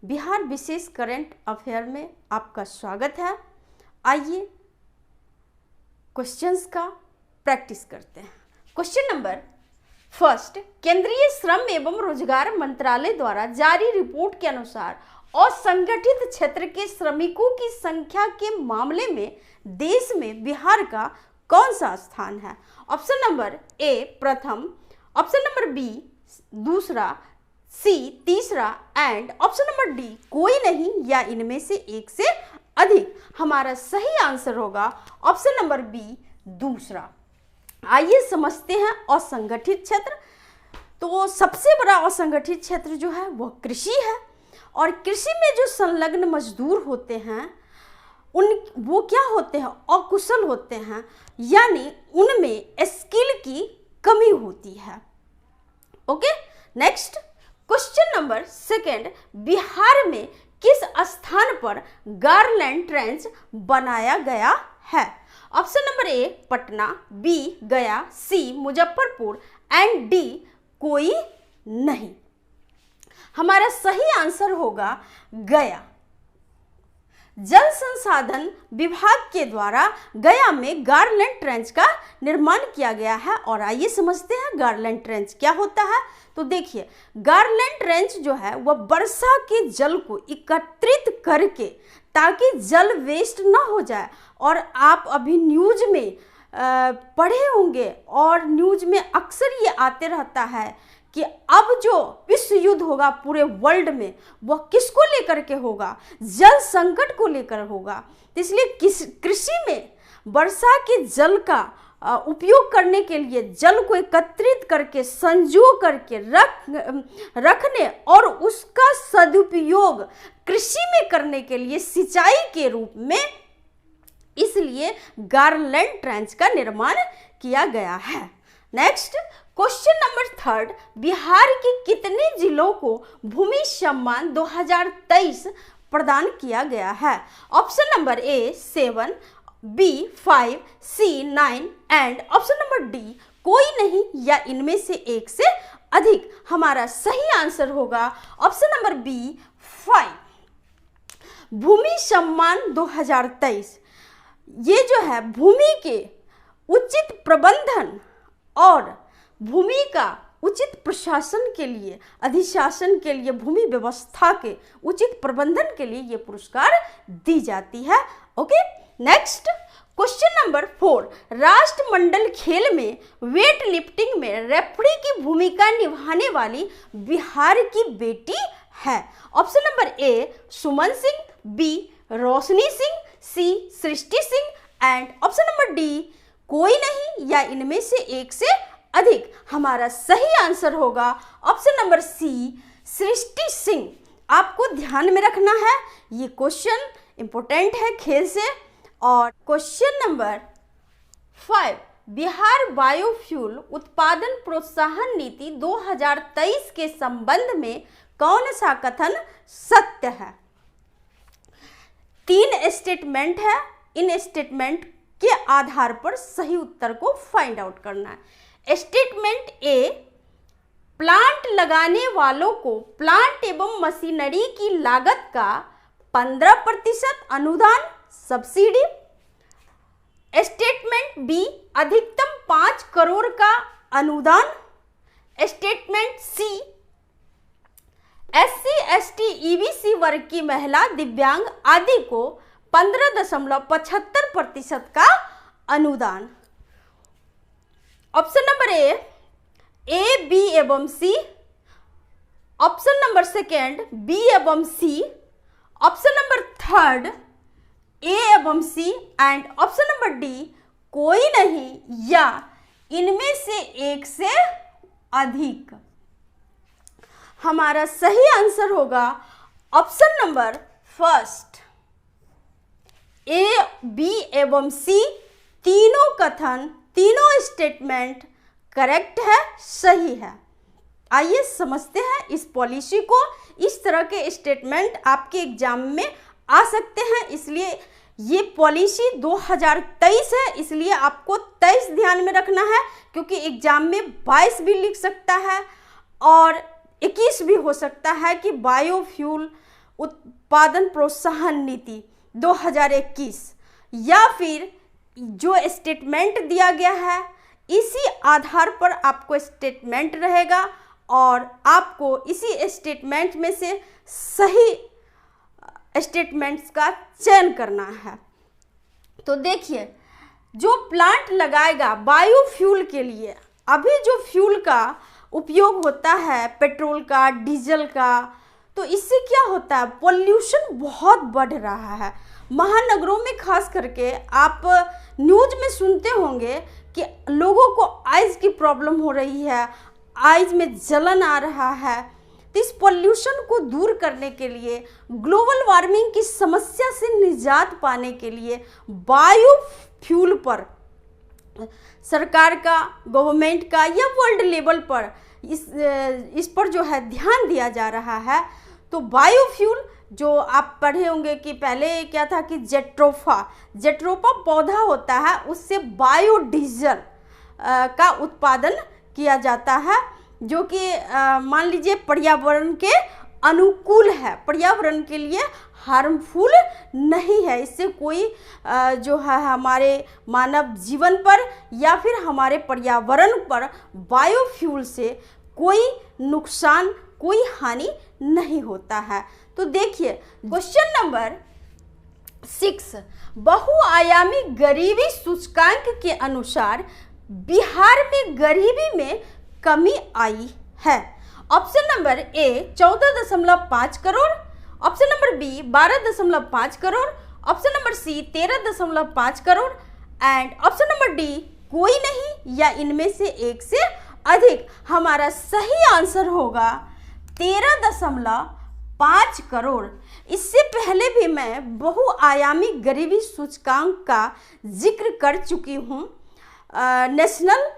बिहार विशेष current affair में आपका स्वागत है। आइए क्वेश्चंस का प्रैक्टिस करते हैं। क्वेश्चन नंबर फर्स्ट, केंद्रीय श्रम एवं रोजगार मंत्रालय द्वारा जारी रिपोर्ट के अनुसार असंगठित क्षेत्र के श्रमिकों की संख्या के मामले में देश में बिहार का कौन सा स्थान है? ऑप्शन नंबर ए प्रथम, ऑप्शन नंबर बी दूसरा, सी तीसरा एंड ऑप्शन नंबर डी कोई नहीं या इनमें से एक से अधिक। हमारा सही आंसर होगा ऑप्शन नंबर बी दूसरा। आइए समझते हैं असंगठित क्षेत्र। तो सबसे बड़ा असंगठित क्षेत्र जो है वह कृषि है, और कृषि में जो संलग्न मजदूर होते हैं वो क्या होते हैं? अकुशल होते हैं, यानी उनमें स्किल की कमी होती है। Okay, next question number second, Bihar में किस स्थान पर गारलैंड ट्रेंच बनाया गया है? Option number A Patna, B Gaya, C Muzaffarpur and D कोई नहीं। हमारा सही आंसर होगा गया। जल संसाधन विभाग के द्वारा गया में गारलैंड ट्रेंच का निर्माण किया गया है। और आइए समझते हैं गारलैंड ट्रेंच क्या होता है। तो देखिए, गारलैंड ट्रेंच जो है वह वर्षा के जल को एकत्रित करके, ताकि जल वेस्ट ना हो जाए। और आप अभी न्यूज में पढ़े होंगे और न्यूज में अक्सर ये आते रहता है कि अब जो विश्व युद्ध होगा पूरे वर्ल्ड में वह किसको लेकर के होगा? जल संकट को लेकर होगा। तो इसलिए कृषि में वर्षा के जल का उपयोग करने के लिए जल को एकत्रित करके, संजो करके रखने और उसका सदुपयोग कृषि में करने के लिए सिंचाई के रूप में, इसलिए गारलैंड ट्रेंच का निर्माण किया गया है। Next question number third, Bihar के कितने जिलों को भूमि सम्मान 2023 प्रदान किया गया है? Option number A 7, B 5, C 9 and option number D कोई नहीं या इनमें से एक से अधिक। हमारा सही आंसर होगा ऑप्शन नंबर बी 5। भूमि सम्मान 2023 ये जो है भूमि के उचित प्रबंधन और भूमि का उचित प्रशासन के लिए, अधिशासन के लिए, भूमि व्यवस्था के उचित प्रबंधन के लिए ये पुरस्कार दी जाती है। ओके, नेक्स्ट क्वेश्चन नंबर 4, राष्ट्रमंडल खेल में वेट लिफ्टिंग में रेफरी की भूमिका निभाने वाली बिहार की बेटी है? Option number A Suman Singh, B Roshni Singh, C Srishti Singh and option number D कोई नहीं या इनमें से एक से अधिक। हमारा सही आंसर होगा ऑप्शन नंबर सी सृष्टि सिंह। आपको ध्यान में रखना है, ये क्वेश्चन इंपॉर्टेंट है खेल से। और क्वेश्चन नंबर 5, बिहार बायोफ्यूल उत्पादन प्रोत्साहन नीति 2023 के संबंध में कौन सा कथन सत्य है? 3 स्टेटमेंट है, इन स्टेटमेंट के आधार पर सही उत्तर को फाइंड आउट करना है। स्टेटमेंट ए, प्लांट लगाने वालों को प्लांट एवं मशीनरी की लागत का 15% अनुदान सब्सिडी। स्टेटमेंट बी, अधिकतम 5 करोड़ का अनुदान। Statement C, SC ST EBC वर्ग की महिला, दिव्यांग आदि को 15.75% का अनुदान। ऑप्शन नंबर ए, बी एवं सी। ऑप्शन नंबर सेकेंड, बी एवं सी। ऑप्शन नंबर थर्ड, ए एवं सी एंड ऑप्शन नंबर डी कोई नहीं या इनमें से एक से अधिक। हमारा सही आंसर होगा option number first, A B एवं सी तीनों कथन, तीनों स्टेटमेंट करेक्ट है, सही है। आइए समझते हैं इस पॉलिसी को। इस तरह के स्टेटमेंट आपके एग्जाम में आ सकते हैं, इसलिए ये पॉलिसी 2023 है, इसलिए आपको 23 ध्यान में रखना है, क्योंकि एग्जाम में 22 भी लिख सकता है और 21 भी हो सकता है कि बायोफ्यूल उत्पादन प्रोत्साहन नीति 2021, या फिर जो स्टेटमेंट दिया गया है इसी आधार पर आपको स्टेटमेंट रहेगा और आपको इसी स्टेटमेंट में से सही स्टेटमेंट्स का चयन करना है। तो देखिए, जो प्लांट लगाएगा बायोफ्यूल के लिए, अभी जो फ्यूल का उपयोग होता है पेट्रोल का, डीजल का, तो इससे क्या होता है, पोल्यूशन बहुत बढ़ रहा है। महानगरों में खास करके आप न्यूज में सुनते होंगे कि लोगों को आइज की प्रॉब्लम हो रही है, आइज में जलन आ रहा है। तो इस पोल्यूशन को दूर करने के लिए, ग्लोबल वार्मिंग की समस्या से निजात पाने के लिए बायोफ्यूल पर सरकार का, गवर्नमेंट का या वर्ल्ड लेवल पर इस पर जो है ध्यान दिया जा रहा है। तो बायोफ्यूल जो आप पढ़े होंगे कि पहले क्या था कि जेट्रोफा पौधा होता है, उससे बायोडीजल का उत्पादन किया जाता है, जो कि मान लीजिए पर्यावरण के अनुकूल है, पर्यावरण के लिए हार्मफुल नहीं है। इससे कोई जो है हमारे मानव जीवन पर या फिर हमारे पर्यावरण पर बायोफ्यूल से कोई नुकसान, कोई हानि नहीं होता है। तो देखिए, क्वेश्चन नंबर 6, बहुआयामी गरीबी सूचकांक के अनुसार बिहार में गरीबी में कमी आई है। Option number A 14.5 crore, option number B 12.5 crore, option number C 13.5 crore and option number D कोई नहीं या इनमें से एक से अधिक। हमारा सही आंसर होगा 13.5 करोड़। इससे पहले भी मैं बहुआयामी गरीबी सूचकांक का जिक्र कर चुकी हूँ। नेशनल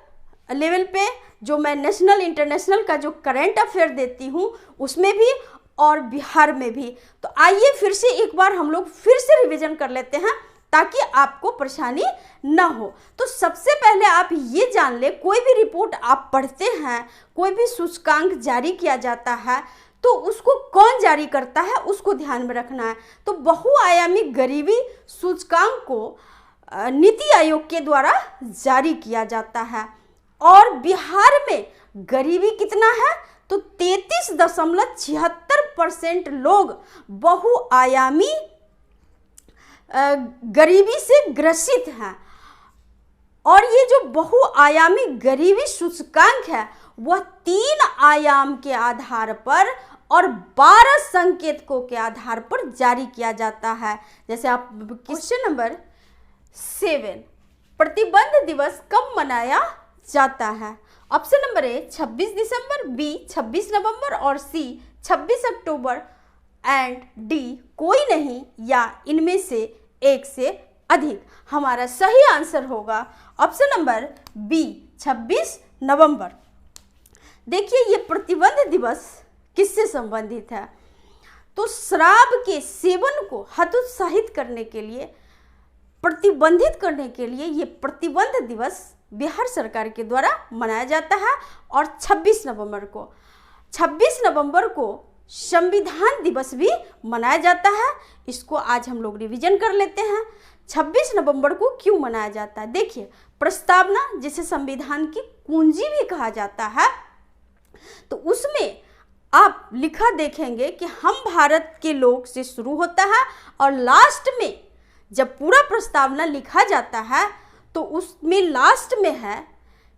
लेवल पे जो मैं नेशनल इंटरनेशनल का जो करंट अफेयर देती हूँ उसमें भी और बिहार में भी। तो आइए फिर से एक बार हम लोग फिर से रिवीजन कर लेते हैं ताकि आपको परेशानी ना हो। तो सबसे पहले आप ये जान ले, कोई भी रिपोर्ट आप पढ़ते हैं, कोई भी सूचकांक जारी किया जाता है तो उसको कौन जारी करता है उसको ध्यान में रखना है। तो बहुआयामी गरीबी सूचकांक को नीति आयोग के द्वारा जारी किया जाता है और बिहार में गरीबी कितना है तो 33.76% लोग बहुआयामी गरीबी से ग्रसित हैं। और ये जो बहुआयामी गरीबी सूचकांक है वह 3 आयाम के आधार पर और 12 संकेतकों के आधार पर जारी किया जाता है। जैसे आप क्वेश्चन नंबर 7, प्रतिबंध दिवस कब मनाया जाता है। ऑप्शन नंबर ए 26 दिसंबर, बी 26 नवंबर और सी 26 अक्टूबर एंड डी कोई नहीं या इनमें से एक से अधिक। हमारा सही आंसर होगा ऑप्शन नंबर बी 26 नवंबर। देखिए, ये प्रतिबंध दिवस किससे संबंधित है तो शराब के सेवन को हतोत्साहित करने के लिए, प्रतिबंधित करने के लिए ये प्रतिबंध दिवस बिहार सरकार के द्वारा मनाया जाता है। और 26 नवंबर को संविधान दिवस भी मनाया जाता है। इसको आज हम लोग रिवीजन कर लेते हैं। 26 नवंबर को क्यों मनाया जाता है। देखिए, प्रस्तावना जिसे संविधान की कुंजी भी कहा जाता है, तो उसमें आप लिखा देखेंगे कि हम भारत के लोग से शुरू होता है और लास्ट में जब पूरा प्रस्तावना लिखा जाता है तो उसमें लास्ट में है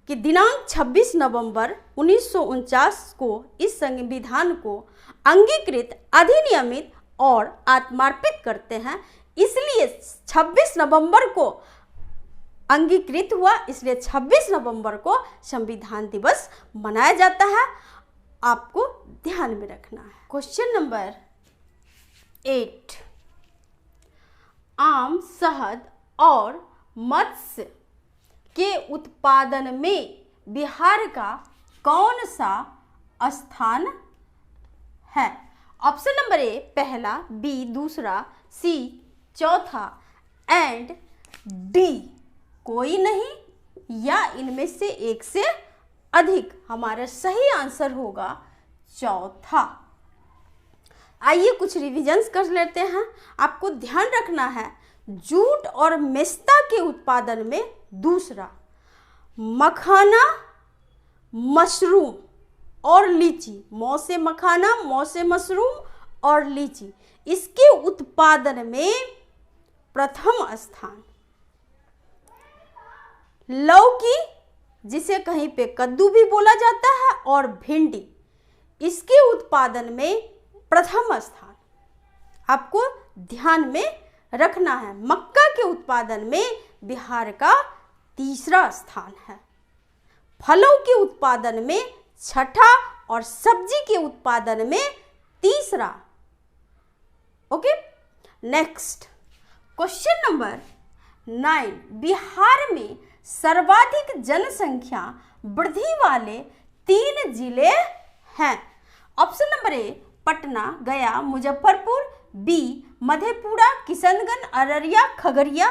कि दिनांक 26 नवंबर 1949 को इस संविधान को अंगीकृत, अधिनियमित और आत्मार्पित करते हैं। इसलिए 26 नवंबर को अंगीकृत हुआ, इसलिए 26 नवंबर को संविधान दिवस मनाया जाता है। आपको ध्यान में रखना है। क्वेश्चन नंबर 8, आम, शहद और मत्स्य के उत्पादन में बिहार का कौन सा स्थान है। ऑप्शन नंबर ए पहला, बी दूसरा, सी चौथा एंड डी कोई नहीं या इनमें से एक से अधिक। हमारा सही आंसर होगा चौथा। आइए कुछ रिविजन्स कर लेते हैं। आपको ध्यान रखना है जूट और मेस्ता के उत्पादन में दूसरा, मखाना, मशरूम और लीची, मौसे मखाना, मौसे मशरूम और लीची, इसके उत्पादन में प्रथम स्थान। लौकी, जिसे कहीं पे कद्दू भी बोला जाता है, और भिंडी, इसके उत्पादन में प्रथम स्थान आपको ध्यान में रखना है। मक्का के उत्पादन में बिहार का तीसरा स्थान है। फलों के उत्पादन में छठा और सब्जी के उत्पादन में तीसरा। Okay, next question number 9, Bihar में सर्वाधिक जनसंख्या वृद्धि वाले 3 जिले हैं। Option number A Patna, Gaya, Muzaffarpur, B Madhepura, Kishanganj, Araria, Khagaria,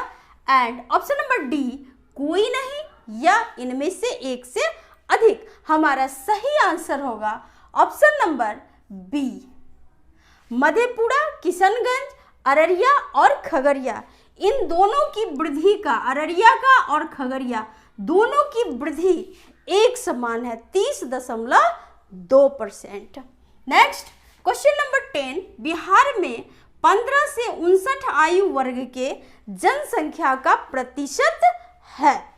and option number D कोई नहीं या इनमें से एक से अधिक। हमारा सही आंसर होगा option number B, Madhepura, Kishanganj, Araria और खगड़िया। इन दोनों की वृद्धि का, अररिया का और खगड़िया दोनों की वृद्धि एक समान है, 30.2%। नेक्स्ट क्वेश्चन नंबर 10, बिहार में 15 से 59 आयु वर्ग के जनसंख्या का प्रतिशत है।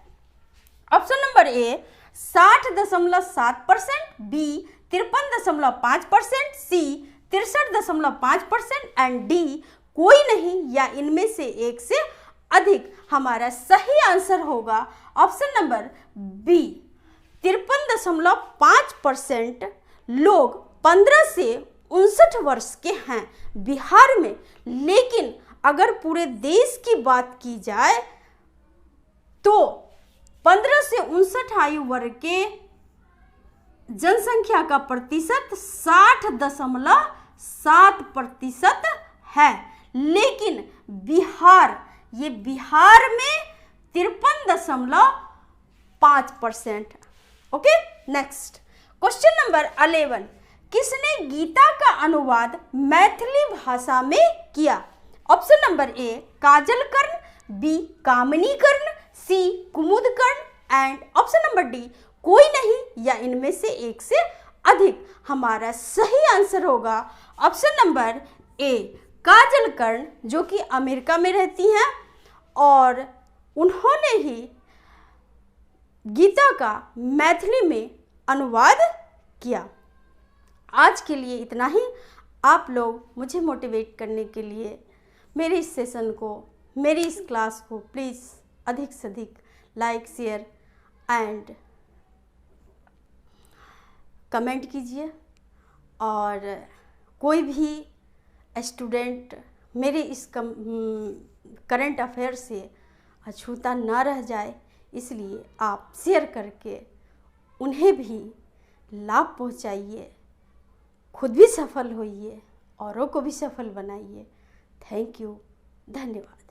Option number A 60.7%, B 53.5%, C 63.5% and D कोई नहीं या इनमें से एक से अधिक। हमारा सही आंसर होगा ऑप्शन नंबर बी, 53.5% लोग 15 से 59 वर्ष के हैं बिहार में। लेकिन अगर पूरे देश की बात की जाए तो 15 से 59 आयु वर्ग के जनसंख्या का प्रतिशत 60.7% है। लेकिन बिहार में 53.5%। ओके, नेक्स्ट क्वेश्चन नंबर 11, किसने गीता का अनुवाद मैथिली भाषा में किया? Option number A Kajal Karn, B Kamini Karn, C Kumud Karn and option number D कोई नहीं या इनमें से एक से अधिक। हमारा सही आंसर होगा ऑप्शन नंबर ए काजल कर्ण, जो कि अमेरिका में रहती हैं और उन्होंने ही गीता का मैथिली में अनुवाद किया। आज के लिए इतना ही। आप लोग मुझे मोटिवेट करने के लिए मेरे इस सेशन को, मेरी इस क्लास को प्लीज़ अधिक से अधिक लाइक, शेयर एंड कमेंट कीजिए। और कोई भी स्टूडेंट मेरे इस करंट अफेयर से अछूता ना रह जाए, इसलिए आप शेयर करके उन्हें भी लाभ पहुंचाइए, खुद भी सफल होइए, औरों को भी सफल बनाइए। थैंक यू, धन्यवाद।